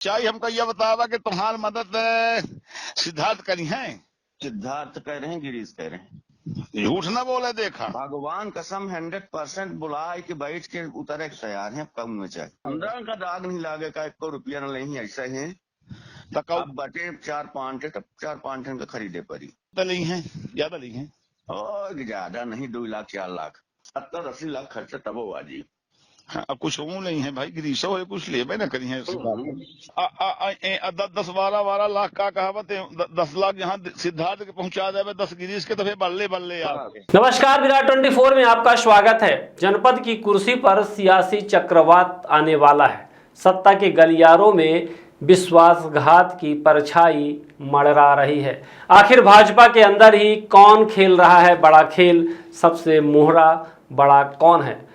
चाहिए हमको यह बतावा कि तुम्हारी मदद सिद्धार्थ करी है। सिद्धार्थ कह रहे हैं, गिरीश कह रहे हैं। झूठ न बोले, देखा भगवान कसम 100% बुलाए कि बैठ के उतरे के तैयार हैं। कम में चाहे अंदर का दाग नहीं लागेगा, 1 रुपया न नहीं, ऐसा ही है। अब बटे 4-5 तब 4-5 का खरीदे पड़ी ली है, ज्यादा ली है और ज्यादा नहीं, 2 लाख 4 लाख 70-80 लाख खर्चा तब हो आजी। हाँ, अब कुछ वो नहीं है भाई, गिरीशो है कुछ ले ना करी है। 10-12 लाख का कहावत है, 10 लाख यहाँ सिद्धार्थ के पहुंचा दे, 10 गिरीश के तो फिर बल्ले बल्ले यार। नमस्कार, विराट 24 में आपका स्वागत है। जनपद की कुर्सी पर सियासी चक्रवात आने वाला है। सत्ता के गलियारों में विश्वासघात की परछाई मंडरा रही है। आखिर भाजपा के अंदर ही कौन खेल रहा है बड़ा खेल? सबसे मोहरा बड़ा कौन है?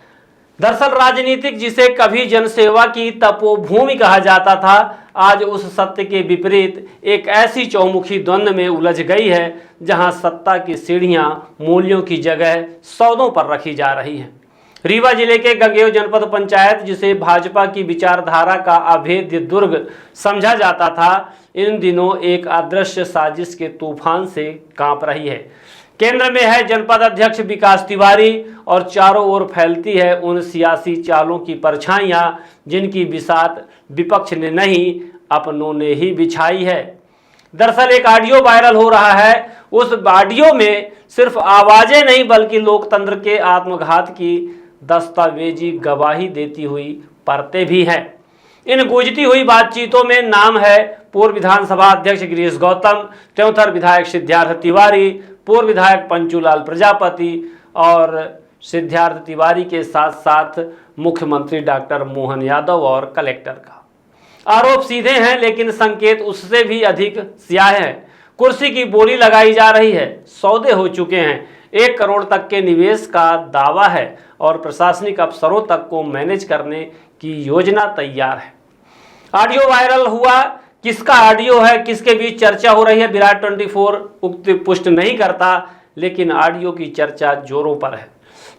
दरअसल राजनीतिक जिसे कभी जनसेवा की तपोभूमि कहा जाता था, आज उस सत्य के विपरीत एक ऐसी चौमुखी द्वंद्व में उलझ गई है जहां सत्ता की सीढ़ियां मूल्यों की जगह सौदों पर रखी जा रही हैं। रीवा जिले के गंगेव जनपद पंचायत, जिसे भाजपा की विचारधारा का अभेद्य दुर्ग समझा जाता था, इन दिनों एक अदृश्य साजिश के तूफान से कांप रही है। केंद्र में है जनपद अध्यक्ष विकास तिवारी और चारों ओर फैलती है उन सियासी चालों की परछाइयां जिनकी बिसात विपक्ष ने नहीं, अपनों ने ही बिछाई है। दरअसल एक ऑडियो वायरल हो रहा है। उस ऑडियो में सिर्फ आवाजें नहीं बल्कि लोकतंत्र के आत्मघात की दस्तावेजी गवाही देती हुई परतें भी हैं। इन गूंजती हुई बातचीतों में नाम है पूर्व विधानसभा अध्यक्ष गिरीश गौतम, त्योंथर विधायक सिद्धार्थ तिवारी, पूर्व विधायक पंचूलाल प्रजापति और सिद्धार्थ तिवारी के साथ साथ मुख्यमंत्री डॉक्टर मोहन यादव और कलेक्टर का। आरोप सीधे हैं लेकिन संकेत उससे भी अधिक स्याह है। कुर्सी की बोली लगाई जा रही है, सौदे हो चुके हैं, 1 करोड़ तक के निवेश का दावा है और प्रशासनिक अफसरों तक को मैनेज करने की योजना तैयार है। ऑडियो वायरल हुआ, किसका ऑडियो है, किसके बीच चर्चा हो रही है, विराट 24 उक्त पुष्ट नहीं करता, लेकिन ऑडियो की चर्चा जोरों पर है।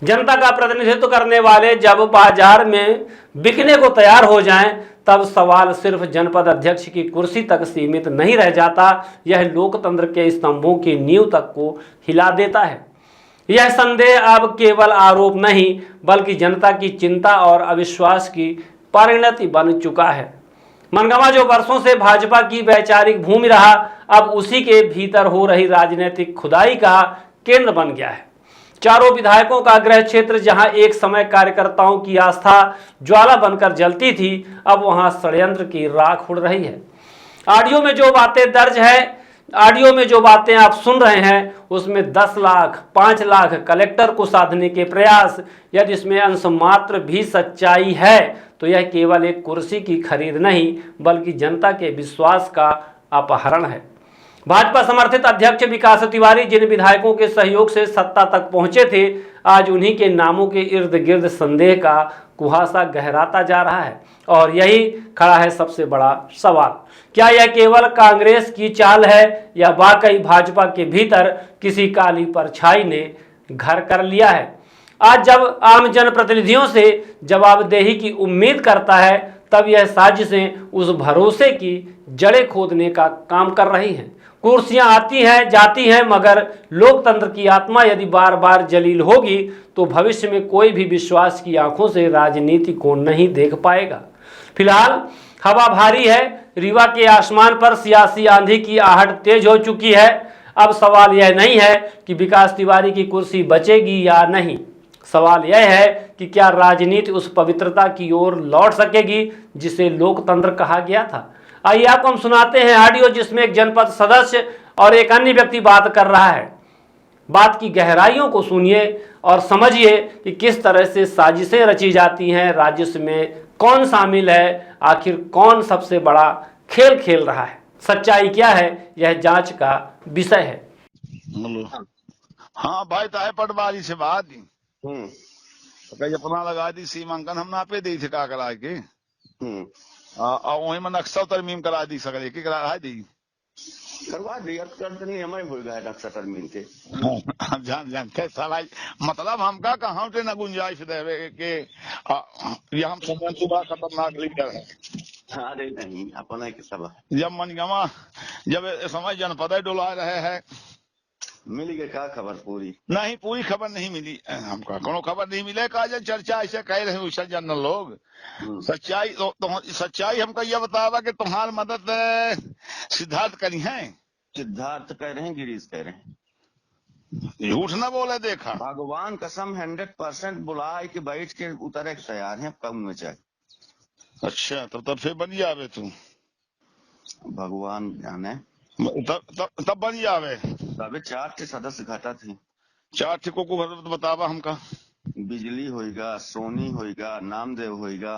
जनता का प्रतिनिधित्व करने वाले जब बाजार में बिकने को तैयार हो जाएं, तब सवाल सिर्फ जनपद अध्यक्ष की कुर्सी तक सीमित नहीं रह जाता, यह लोकतंत्र के स्तंभों की नींव तक को हिला देता है। यह संदेह अब केवल आरोप नहीं बल्कि जनता की चिंता और अविश्वास की परिणति बन चुका है। मनगांव जो वर्षों से भाजपा की वैचारिक भूमि रहा, अब उसी के भीतर हो रही राजनीतिक खुदाई का केंद्र बन गया है। चारों विधायकों का गृह क्षेत्र, जहां एक समय कार्यकर्ताओं की आस्था ज्वाला बनकर जलती थी, अब वहां षड्यंत्र की राख उड़ रही है। ऑडियो में जो बातें दर्ज है, ऑडियो में जो बातें आप सुन रहे हैं, उसमें 10 लाख 5 लाख कलेक्टर को साधने के प्रयास, यदि इसमें अंश मात्र भी सच्चाई है तो यह केवल एक कुर्सी की खरीद नहीं बल्कि जनता के विश्वास का अपहरण है। भाजपा समर्थित अध्यक्ष विकास तिवारी जिन विधायकों के सहयोग से सत्ता तक पहुंचे थे, आज उन्हीं के नामों के इर्द गिर्द संदेह का कुहासा गहराता जा रहा है। और यही खड़ा है सबसे बड़ा सवाल, क्या यह केवल कांग्रेस की चाल है या वाकई भाजपा के भीतर किसी काली परछाई ने घर कर लिया है? आज जब आम जनप्रतिनिधियों से जवाबदेही की उम्मीद करता है, तब यह साजिशें उस भरोसे की जड़ें खोदने का काम कर रही हैं। कुर्सियां आती हैं जाती हैं, मगर लोकतंत्र की आत्मा यदि बार बार जलील होगी तो भविष्य में कोई भी विश्वास की आंखों से राजनीति को नहीं देख पाएगा। फिलहाल हवा भारी है। रीवा के आसमान पर सियासी आंधी की आहट तेज हो चुकी है। अब सवाल यह नहीं है कि विकास तिवारी की कुर्सी बचेगी या नहीं, सवाल यह है कि क्या राजनीति उस पवित्रता की ओर लौट सकेगी जिसे लोकतंत्र कहा गया था। आइए आपको हम सुनाते हैं ऑडियो, जिसमें एक जनपद सदस्य और एक अन्य व्यक्ति बात कर रहा है। बात की गहराइयों को सुनिए और समझिए कि किस तरह से साजिशें रची जाती हैं, राजस्व में कौन शामिल है, आखिर कौन सबसे बड़ा खेल खेल रहा है। सच्चाई क्या है, यह जांच का विषय है। हाँ भाई, ताए पटवारी से बात कहीं अपना लगा दी, सीमांकन हम नापे दी थे का करा के, और वही में नक्शा तरमीम करा दी, सकले की करा दी, करवा दिया नहीं, हमें भूल गए नक्शा तरमीम के। जान के साला मतलब हमका कहाँ से न गुंजाइश देवे के, ये हम समझ सुबह खतरनाक लीडर है। अरे नहीं अपना के सब जब मनगमा जब समय जनपद डुला रहे हैं मिल गए का खबर पूरी नहीं, पूरी खबर नहीं मिली हमका, कोनो खबर नहीं मिले। का चर्चा ऐसे कह रहे हैं जनरल लोग, सच्चाई सच्चाई हमको यह बतावा कि तुम्हारी मदद सिद्धार्थ करी है। सिद्धार्थ कह रहे हैं, गिरीश कह रहे हैं, झूठ न बोले। देखा भगवान कसम 100% बुलाए कि बैठ के उतरे तैयार हैं कम में चाहे। अच्छा तब फिर बन जावे तू, भगवान जाने तब बन जावे। तबे 4 के सदस्य घटा थे। 4 ठिको को बतावा हमका। बिजली होएगा, सोनी होएगा, नामदेव होएगा,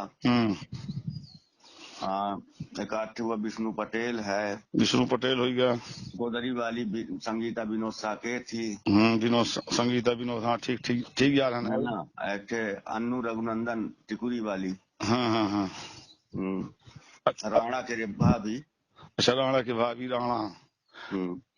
एक आठ हुआ विष्णु पटेल है, विष्णु पटेल हो गया, गोदरी वाली संगीता विनोद साके थी, विनोद संगीता विनोद, हाँ ठीक ठीक ठीक यार है ना। एक अन्नू रघुनंदन टिकुरी वाली, हाँ राणा के भाभी। अच्छा राणा की भाभी राणा।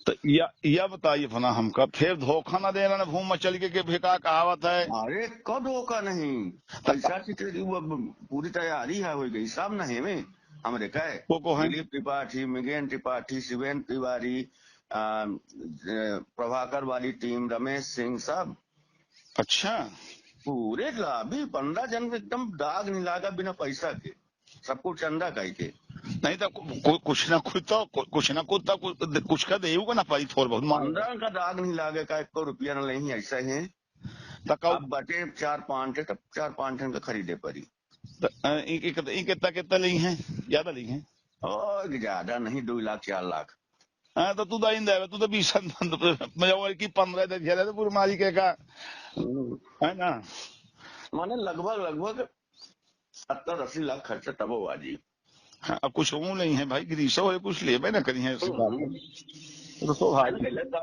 तो यह बताइए फना हमका फिर धोखा न देना न भूम मचल के फेंका कहावत है। अरे कब धोखा नहीं, पैसा की पूरी तैयारी है हो गई सब नहीं में हमरे कहे। दिलीप त्रिपाठी, मिगेन त्रिपाठी, शिवेन तिवारी, प्रभाकर वाली टीम, रमेश सिंह सब। अच्छा पूरे लाभी 15 जन एकदम दाग नहीं लागा बिना पैसा के, सबको चंदा कह के। नहीं तो कुछ ना कुछ का देगा ना पाई थोड़ा बहुत। 15 का दाग नहीं लागेगा, 1 रुपया न नहीं ऐसा है। अब बटे 4-5 तब 4-5 टन का खरीदे पड़ी। कितना ली है, ज्यादा ली है? और ज्यादा नहीं, 2 लाख 4 लाख। हाँ तो तू दाइन दे, तू तो 20 की 15 तो पूरी मारी के का है ना। माने लगभग 70-80 लाख खर्चा तब हुआ जी। हाँ, अब कुछ वो नहीं है भाई, गिरीशो है कुछ ले ना करी है तो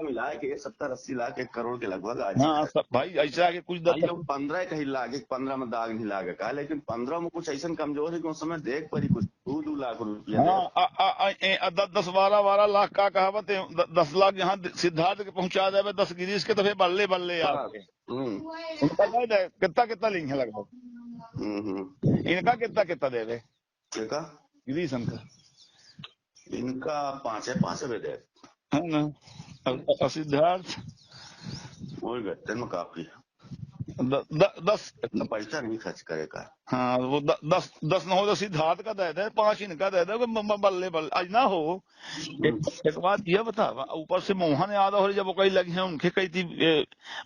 मिला के 70-80 लाख 1 करोड़ के लगभग आज। हाँ सब भाई ऐसा के कुछ 15 कहीं लागे, 15 में दाग नहीं लागे का, लेकिन 15 में कुछ ऐसा कमजोर है कि उस समय देख पड़ी कुछ 2 लाख रुपया। 10-12 लाख का कहावत है। 10 लाख जहाँ सिद्धार्थ के पहुंचा दे, 10 गिरीश के तो फिर बल्ले बल्ले यार। कितना लिंक है लगभग इनका, कितना दे दे गिरीश इनका 5 दे है ना। सिद्धार्थ वही गट्टे में काफी 10 इतना पैसा नहीं खर्च करेगा। हाँ वो 10 न हो तो सिद्धार्थ का दे दे, 5 इनका दे दे, बल्ले बल्ले आज ना हो। एक बात यह बता, ऊपर से मोहन यादव और जब वो कहीं लगे हैं उनके कई थी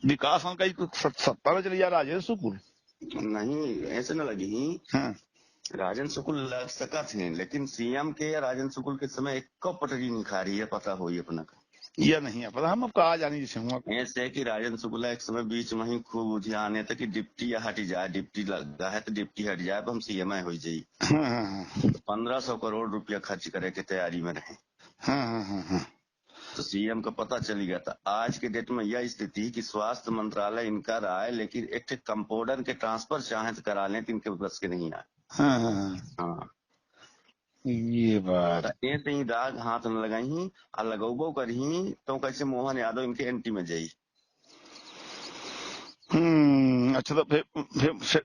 विकास कई 70 में चली जा राजेंद्र शुक्ल नहीं ऐसे न लगी। हाँ। राजेंद्र शुक्ल लग सका थे, लेकिन सीएम के या राजेंद्र शुक्ल के समय एक पटरी नहीं खा रही है, पता हो अपना का यह नहीं है पता। हम अब कहा जानी जैसे हुआ ऐसे कि राजेंद्र शुक्ला एक समय बीच में ही खूब ध्यान है कि डिप्टी हट जाए, डिप्टी लगा है तो डिप्टी हट जाए तो हम सीएम हो जाये। 1500 करोड़ रुपया खर्च करे के तैयारी में रहे। तो सीएम का पता चली गया था। आज के डेट में यह स्थिति कि स्वास्थ्य मंत्रालय इनका रहा है, लेकिन एक कंपाउंडर के ट्रांसफर चाहे तो करा लें तो इनके बस के नहीं आए। हाँ ये बात ऐसे ही दाग हाथ न लगाई और लगोबो करही तो कैसे मोहन यादव इनके एंटी में जाई। अच्छा तो फिर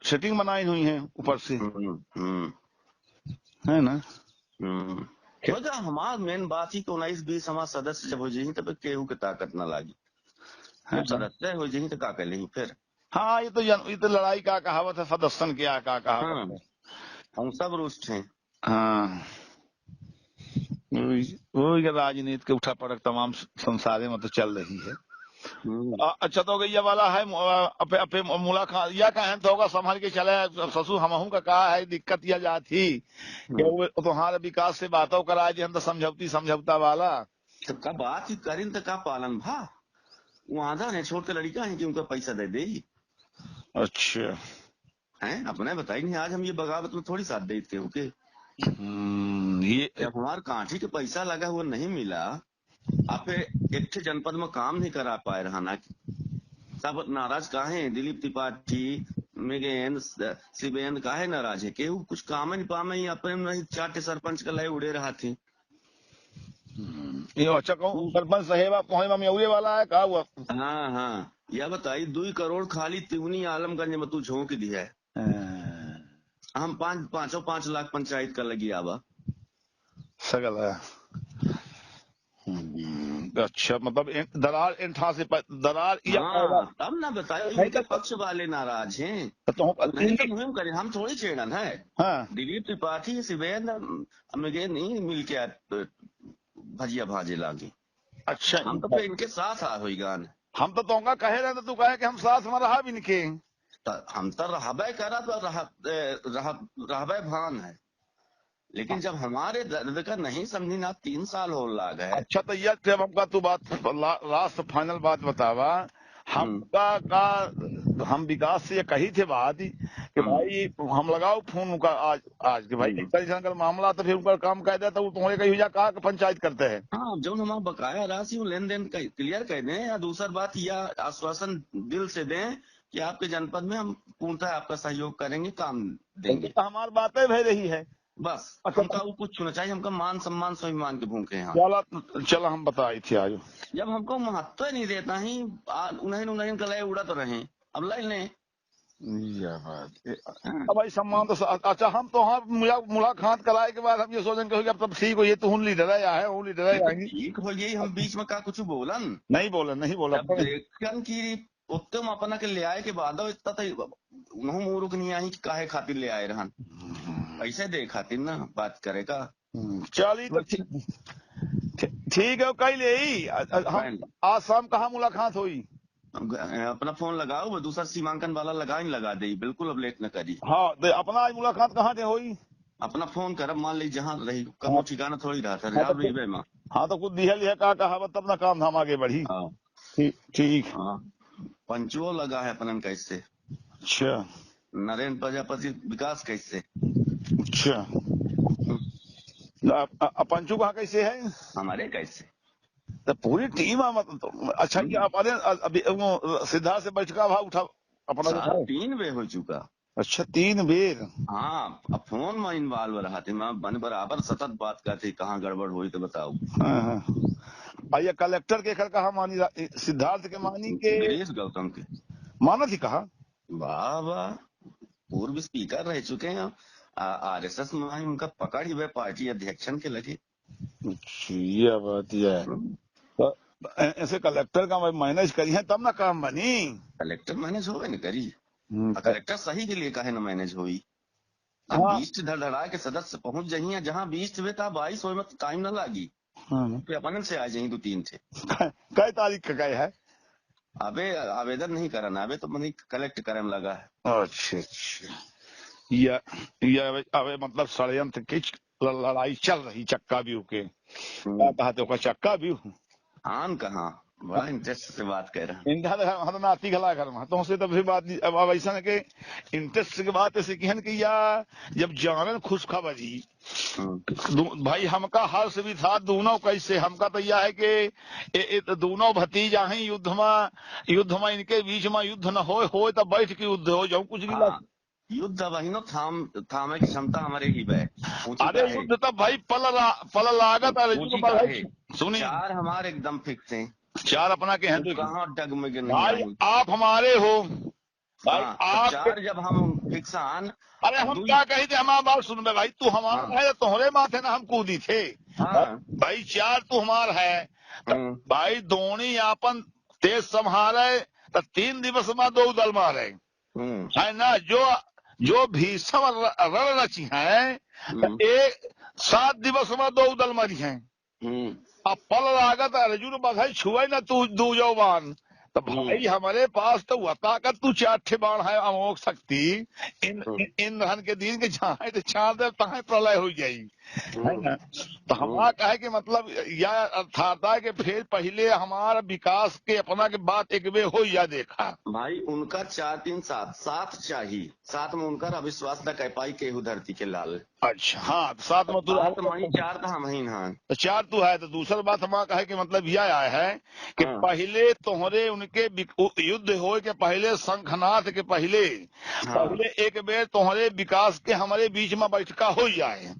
सेटिंग बनाई हुई है ऊपर से है ना। तो हमारा मेन बात ही तो 19-20 हमारे सदस्य जब हो जाये तब केहू के ताकत न लागी। सदस्य हो जाये तो का कर ली फिर। हाँ ये तो लड़ाई का कहावत है, सदस्यन क्या का कहावत है। हम सब रुष्ट हैं। हाँ वो राजनीति के उठा पड़क तमाम संसारे में तो चल रही है। अच्छा तो ये वाला है अपे मुलाकात या कहें तो होगा संभाल के चले ससुर हमहू का कहा है दिक्कत यह जाती तुम्हारे विकास से बातों करा हम तो समझौता वाला तो का बात ही करें तो का पालन भा वो आधा नहीं छोड़ के लड़का है कि उनका पैसा दे दे। अच्छा है अपने बताई नहीं, आज हम ये बगावत में थोड़ी साथ देते हो के। ये जब हमारे कांठी के पैसा लगा हुआ नहीं मिला, आप एक जनपद में काम नहीं करा पाए रहा ना, सब नाराज काहे। दिलीप त्रिपाठी, मिगेन, शिवेन काहे नाराज है, केहू कुछ काम नहीं पामे अपने नहीं 4 सरपंच का लय उड़े रहा थे। ये अच्छा कहूँ सरपंच साहेबा पहुंच में उड़े वाला है कहा हुआ। हाँ यह बताई 2 करोड़ खाली तिवनी आलमगंज में तू झोंक दिया है। हम 5 लाख पंचायत का लगी आवा सगल है। अच्छा, मतलब दरार इंठा से दरार या तब ना बताओ, इनके पक्ष वाले नाराज हैं। नहीं तो मुहिम करें, हम थोड़ी छेड़न है। हाँ। दिलीप त्रिपाठी शिवेंद्र हमें नहीं मिल के भजिया भाजे लागे। अच्छा, हम तो इनके साथ आ हुई गान। हम तो तोंगा कहे रहे, तू कहे कि हम साथ में रहा भी इनके। हम तो रहबे करा तो रहबे भान है, लेकिन जब हमारे दर्द का नहीं समझी ना 3 साल हो लाग है। अच्छा, तो यह जब हमका तू बात लास्ट फाइनल बात बतावा, हम विकास से ये कही थे बात कि भाई हम लगाओ फोन उनका आज कि भाई अगर मामला तो फिर उनका काम कह दिया तो तुम्हारे कही जा कहा पंचायत करते हैं। हाँ, जो हमारा बकाया राशि लेन देन क्लियर कर दें, या दूसरी बात यह आश्वासन दिल से दें कि आपके जनपद में हम पूर्णतः आपका सहयोग करेंगे, काम देंगे। तो हमारी बातें भय रही है बस। हमका वो कुछ होना चाहिए, हमका मान सम्मान स्वाभिमान के भूखे हैं। चलो हम बताई थी आज, जब हमको महत्व ही नहीं देता ही उन्हें कल उड़ा तो रहे, अब लाइन ले अब भाई सम्मान तो अच्छा, हम तो हाँ मुलाकात कराए के बाद हम ये सोचें कि अब तब ठीक हो, ये तो लीडर है वो लीडर है, ठीक हो गई। हम बीच में का कुछ बोलन नहीं बोला देखन की उत्तम अपना के ले आए के बाद इतना तो मूर्ख नहीं आई कि काहे खातिर ले आए रहन, ऐसे दे खातिर ना बात करेगा। चलिए तो ठीक है, कल यही आज शाम कहाँ मुलाकात हुई? अपना फोन लगाओ, दूसरा सीमांकन वाला लगा दे, बिल्कुल अब लेट न करी। हाँ, तो अपना आज मुलाकात कहाँ से हुई? अपना फोन कर, मान ली जहाँ रही, कम ठिकाना थोड़ी रहा था। हाँ, तो कुछ दिया का कहावत, तब ना काम धाम आगे बढ़ी। ठीक। पंचुओ लगा है अपनन कैसे? अच्छा। नरेंद्र प्रजापति विकास कैसे? अच्छा, पंचू कहाँ कैसे है? हमारे कैसे? तो पूरी टीम है मतलब। अच्छा, क्या अभी सिद्धार्थ से बैठका भाव उठा अपना 3 बेर हो चुका। अच्छा, 3 बेर। हाँ, अब फोन में इन्वॉल्व रहा थे, मैं बराबर सतत बात करती, कहाँ गड़बड़ हुई तो बताओ। आइए, कलेक्टर के घर कहा मानी, सिद्धार्थ के मानी के गिरीश गौतम के माना थी कहा। वाह वाह, पूर्व स्पीकर रह चुके हैं, RSS में उनका पकड़ ही वह पार्टी अध्यक्षन के लगे। ये बात है, ऐसे कलेक्टर का मैनेज करिए तब ना काम बनी। कलेक्टर मैनेज हो न करी, कलेक्टर सही के लिए कहे न मैनेज हुई। अब 20 धड़धड़ा के सदस्य पहुंच जाइए, जहाँ 20 हुए था 22 में टाइम न लगी, फिर अपन से आ जाइए 2-3 थे। कई तारीख का गए है? अबे आवेदन नहीं करना, अबे तो मैंने कलेक्ट करने लगा है। अच्छा, ये अबे मतलब षड्यंत्र की लड़ाई चल रही चक्का व्यू के, कहा तो चक्का व्यू आन कहाँ, बड़ा इंटरेस्ट से बात कर रहा है। नाती खला घर में तो से तब बात अब ऐसा है कि इंटरेस्ट की बात ऐसे कहन कि या जब जानन खुशखबरी भाई हमका हर्ष भी था, दोनों कैसे हमका तो यह है कि दोनों भतीजा हैं, युद्ध में इनके बीच में युद्ध न हो तब बैठ के युद्ध हो जाऊं, कुछ भी युद्ध वही नो थामे की क्षमता हमारे ही है। अरे युद्ध तब भाई पल लागत। सुनिए, 4 हमारे एकदम फिक्स हैं, 4 अपना के हैं, कहाँ डगमग भाई आप हमारे हो भाई। आप 4 जब हम फिक्स आन, अरे हम क्या कही थे, हमारा बात सुन में भाई, तू हमारा है तुम्हारे माथे ना हम कूदी थे भाई। 4 तू हमार है भाई, दोनी आपन तेज संभाले तो 3 दिवस में 2 दल मारे है ना। जो भीषम रण रची है, 7 दिवस में 2 दल मरी है। अब पल लागत अर्जुन बधाई छुए न तू 2 जवान, तो भाई हमारे पास तो वह ताकत तू 4 बाण है, अमोघ शक्ति इन धन के दिन के जहाँ तो 4 देव तहाँ प्रलय हो जाई है ना। तो हमारा कहे कि मतलब यह अर्थात है कि फिर पहले हमारा विकास के अपना के बात एक वे हो या देखा भाई, उनका 4-3-7 चाहिए, 7 में उनका अविश्वास न कह पाई केहू धरती के लाल। अच्छा, हाँ, 7 में तू 4 था हम ही, हाँ तो 4 तू है। तो दूसरी बात हमारा कहे कि मतलब यह आया है कि पहले तुम्हारे उनके युद्ध हो के पहले, शंखनाथ के पहले एक बेर तुम्हारे विकास के हमारे बीच में बैठका हो जाए।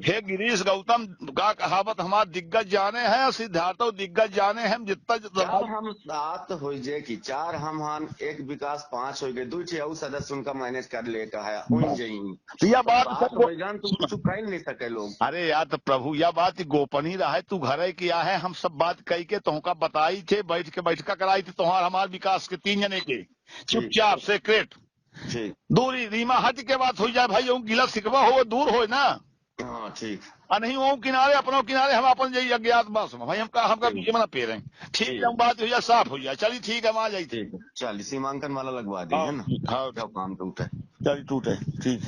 हे गिरीश गौतम, का कहावत हमार दिग्गज जाने हैं, सिद्धार्थ दिग्गज जाने हैं जितना चार हम 7 हो जे की 4 हम हान एक विकास 5 हो गए, 2 छे सदस्य उनका मैनेज कर ले कहा उन जई यह बात हो जान तुम कुछ कह नहीं सके लोग। अरे यार तो प्रभु यह बात गोपनीय रहा, तू घर किया है, हम सब बात कही के तुमका बताई थे, बैठका कराई थी तुम्हार हमार विकास के 3 जने के चुपचाप सेक्रेट दूरी रीमा हट के बात हो जाए भाई, वो गिला सिकवा हो दूर हो ना। हाँ ठीक नहीं वो किनारे अपनों किनारे हम अपन जाइए अज्ञात बस भाई हमका बीच में ना पेरे ठीक है, बात हो जाए साफ हो जाए। चलिए ठीक है, वहां जाइए। चलिए सीमांकन वाला लगवा दी है ना। हाँ काम टूटे चलिए टूटे ठीक।